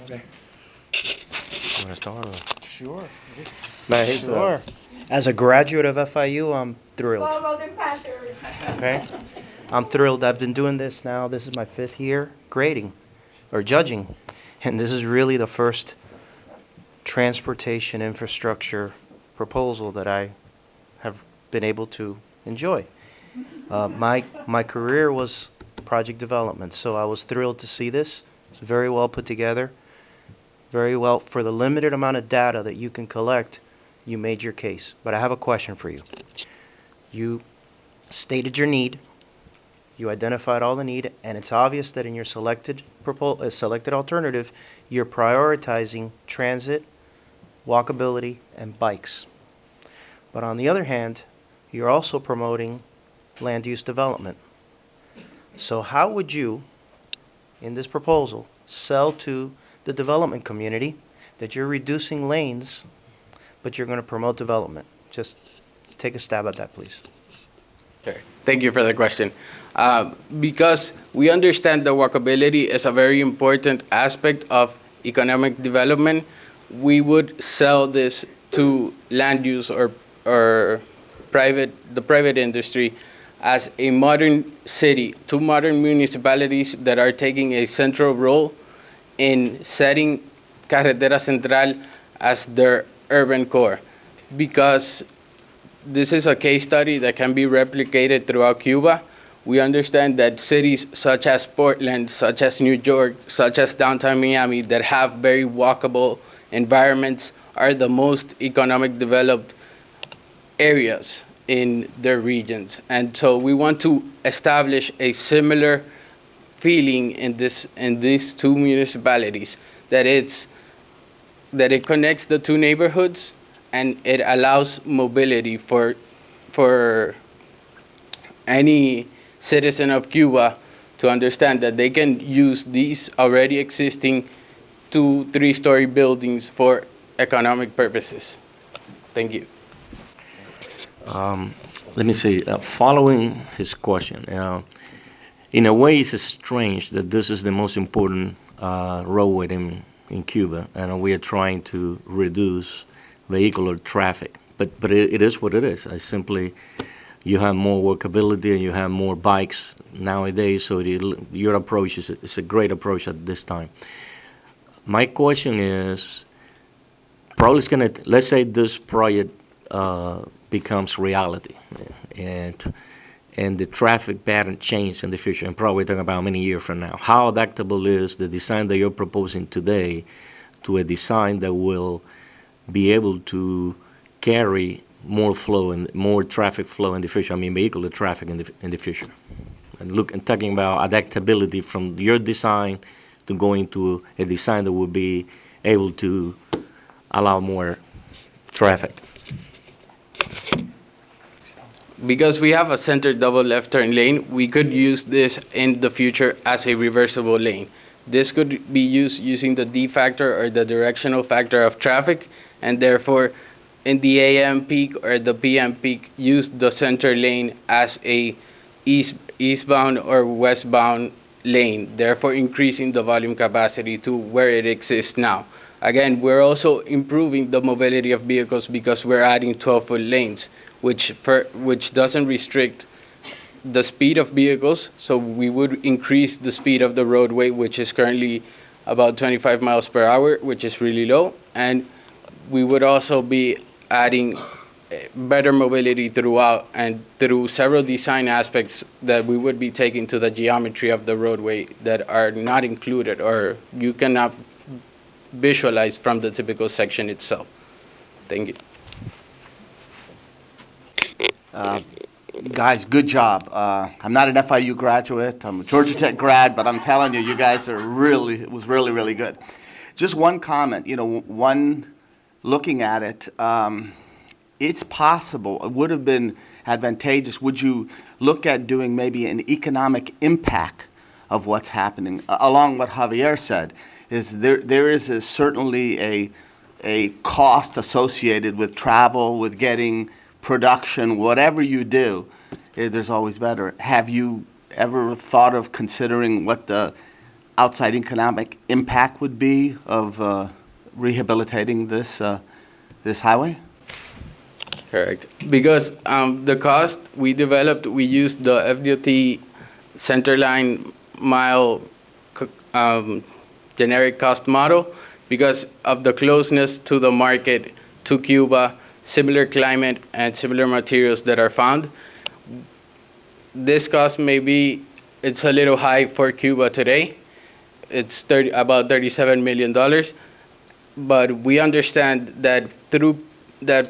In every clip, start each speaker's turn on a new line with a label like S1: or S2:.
S1: Okay.
S2: You want to start? Or?
S1: Sure.
S2: Sure. As a graduate of FIU, I'm thrilled.
S3: Go Golden Panthers!
S2: Okay? I'm thrilled. I've been doing this now. This is my 5th year grading or judging. And this is really the first transportation infrastructure proposal that I have been able to enjoy. My career was project development, so I was thrilled to see this. It's very well put together. Very well, for the limited amount of data that you can collect, you made your case. But I have a question for you. You stated your need, you identified all the need, and it's obvious that in your selected alternative, you're prioritizing transit, walkability, and bikes. But on the other hand, you're also promoting land use development. So how would you, in this proposal, sell to the development community that you're reducing lanes, but you're going to promote development? Just take a stab at that, please.
S4: Sure. Thank you for the question. Because we understand that walkability is a very important aspect of economic development, we would sell this to land use or the private industry as a modern city, two modern municipalities that are taking a central role in setting Carretera Central as their urban core. Because this is a case study that can be replicated throughout Cuba. We understand that cities such as Portland, such as New York, such as downtown Miami, that have very walkable environments are the most economic developed areas in their regions. And so we want to establish a similar feeling in these two municipalities, that it connects the two neighborhoods and it allows mobility for any citizen of Cuba to understand that they can use these already existing 2-3-story buildings for economic purposes. Thank you.
S2: Let me see. Following his question, in a way, it's strange that this is the most important roadway in Cuba, and we are trying to reduce vehicular traffic. But it is what it is. I simply, you have more workability and you have more bikes nowadays, so your approach is a great approach at this time. My question is, probably it's going to, let's say this project becomes reality, and the traffic pattern changes in the future, and probably talking about many years from now. How adaptable is the design that you're proposing today to a design that will be able to carry more flow and more traffic flow in the future? I mean, vehicular traffic in the future. And talking about adaptability from your design to going to a design that will be able to allow more traffic.
S4: Because we have a center double left turn lane, we could use this in the future as a reversible lane. This could be used using the D factor or the directional factor of traffic, and therefore in the AM peak or the PM peak, use the center lane as a eastbound or westbound lane, therefore increasing the volume capacity to where it exists now. Again, we're also improving the mobility of vehicles because we're adding 12-foot lanes, which doesn't restrict the speed of vehicles, so we would increase the speed of the roadway, which is currently about 25 miles per hour, which is really low, and we would also be adding better mobility throughout and through several design aspects that we would be taking to the geometry of the roadway that are not included or you cannot visualize from the typical section itself. Thank you.
S1: Guys, good job. I'm not an FIU graduate. I'm a Georgia Tech grad, but I'm telling you, you guys are it was really, really good. Just one comment, looking at it, it's possible, it would have been advantageous. Would you look at doing maybe an economic impact of what's happening? Along what Javier said, is there is certainly a cost associated with travel, with getting production, whatever you do, there's always better. Have you ever thought of considering what the outside economic impact would be of rehabilitating this highway?
S4: Correct. Because the cost we developed, we used the FDOT centerline mile generic cost model because of the closeness to the market, to Cuba, similar climate and similar materials that are found. This cost it's a little high for Cuba today. It's about $37 million. But we understand that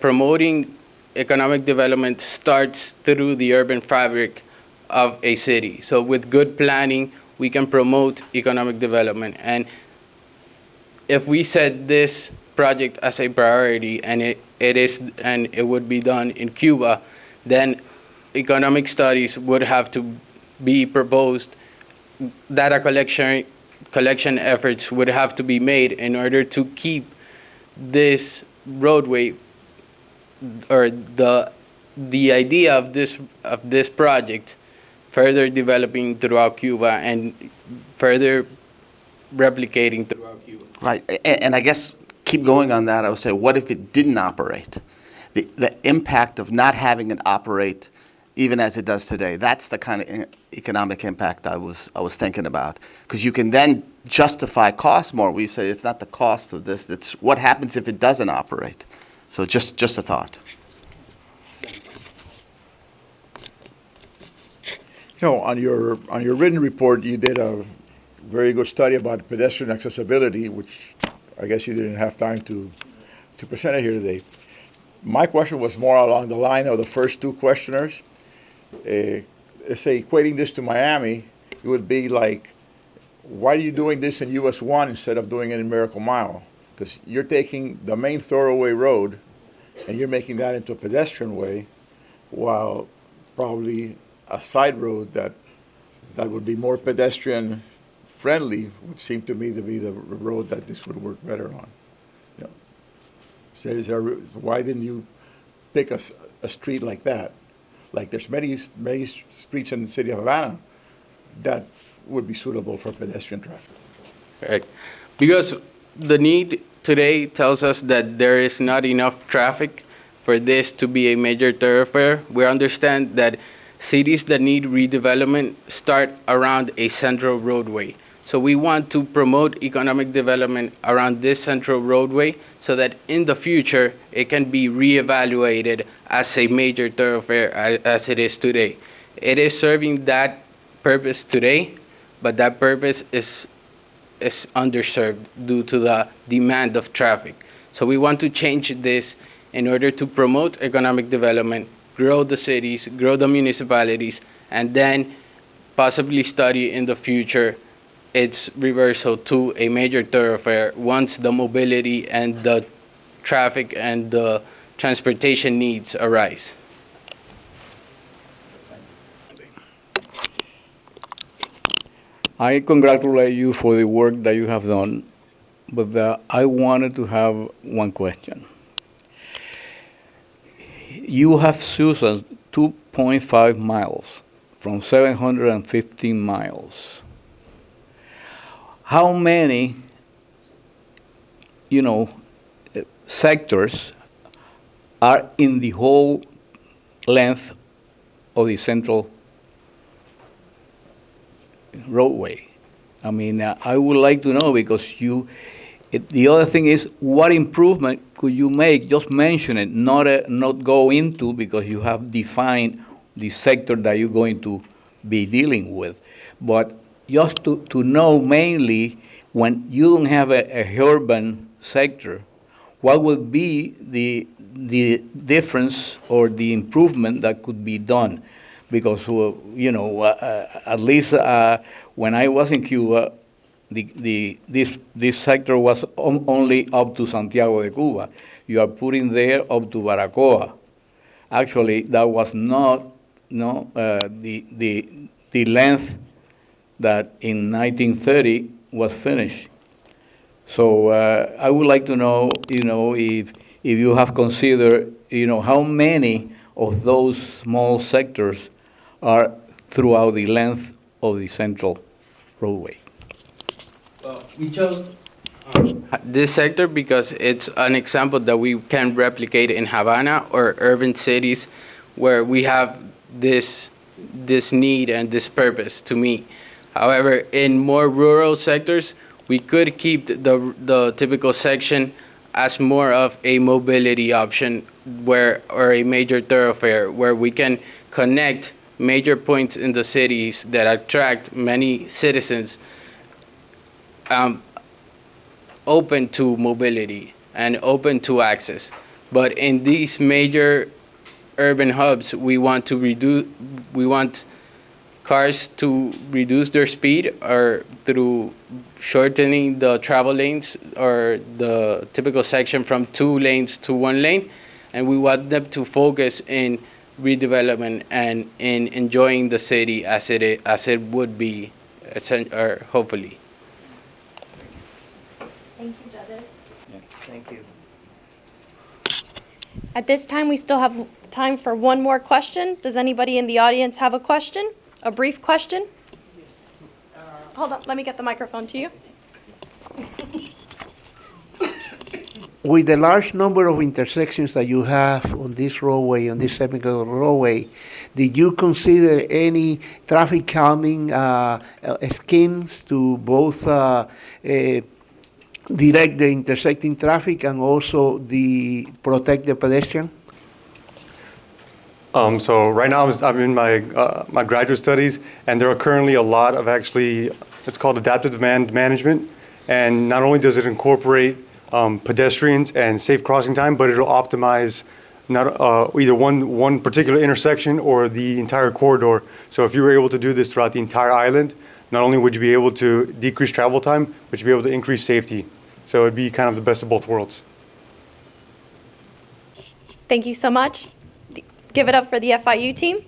S4: promoting economic development starts through the urban fabric of a city. So with good planning, we can promote economic development. And if we set this project as a priority, and it would be done in Cuba, then economic studies would have to be proposed. Data collection efforts would have to be made in order to keep this roadway, or the idea of this project, further developing throughout Cuba and further replicating throughout Cuba.
S1: Right, and I guess keep going on that. I would say, what if it didn't operate? The impact of not having it operate, even as it does today, that's the kind of economic impact I was thinking about. Because you can then justify costs more. We say it's not the cost of this, it's what happens if it doesn't operate. So just a thought.
S3: No, on your written report, you did a very good study about pedestrian accessibility, which I guess you didn't have time to present it here today. My question was more along the line of the first two questioners. Let's say equating this to Miami, it would be like, why are you doing this in US 1 instead of doing it in Miracle Mile? Because you're taking the main thoroughway road and you're making that into a pedestrian way, while probably a side road that would be more pedestrian friendly would seem to me to be the road that this would work better on. You know, so why didn't you pick a street like that? Like there's many streets in the city of Havana that would be suitable for pedestrian traffic.
S4: Right. Because the need today tells us that there is not enough traffic for this to be a major thoroughfare. We understand that cities that need redevelopment start around a central roadway. So we want to promote economic development around this central roadway so that in the future it can be reevaluated as a major thoroughfare as it is today. It is serving that purpose today, but that purpose is underserved due to the demand of traffic. So we want to change this in order to promote economic development, grow the cities, grow the municipalities, and then possibly study in the future its reversal to a major thoroughfare once the mobility and the traffic and the transportation needs arise.
S5: I congratulate you for the work that you have done, but I wanted to have one question. You have chosen 2.5 miles from 715 miles. How many, sectors are in the whole length of the central roadway? I mean, I would like to know, because the other thing is, what improvement could you make? Just mention it, not go into, because you have defined the sector that you're going to be dealing with. But just to know, mainly, when you don't have a urban sector, what would be the difference or the improvement that could be done? Because, at least when I was in Cuba, this sector was only up to Santiago de Cuba. You are putting there up to Baracoa. Actually, that was not the length that in 1930 was finished. So I would like to know, if you have considered, how many of those small sectors are throughout the length of the central roadway.
S4: We chose this sector because it's an example that we can replicate in Havana or urban cities where we have this need and this purpose to meet. However, in more rural sectors, we could keep the typical section as more of a mobility option or a major thoroughfare where we can connect major points in the cities that attract many citizens, open to mobility and open to access. But in these major urban hubs, we want cars to reduce their speed or through shortening the travel lanes or the typical section from 2 lanes to 1 lane. And we want them to focus in redevelopment and in enjoying the city as it would be, or hopefully.
S6: Thank you, judges.
S2: Thank you.
S6: At this time, we still have time for one more question. Does anybody in the audience have a question? A brief question? Hold on, let me get the microphone to you.
S7: With the large number of intersections that you have on this roadway, on this semi-circular roadway, did you consider any traffic calming schemes to both direct the intersecting traffic and also protect the pedestrian?
S8: So right now I'm in my graduate studies, and there are currently a lot of it's called adaptive demand management. And not only does it incorporate pedestrians and safe crossing time, but it'll optimize either one particular intersection or the entire corridor. So if you were able to do this throughout the entire island, not only would you be able to decrease travel time, but you'd be able to increase safety. So it'd be kind of the best of both worlds.
S6: Thank you so much. Give it up for the FIU team.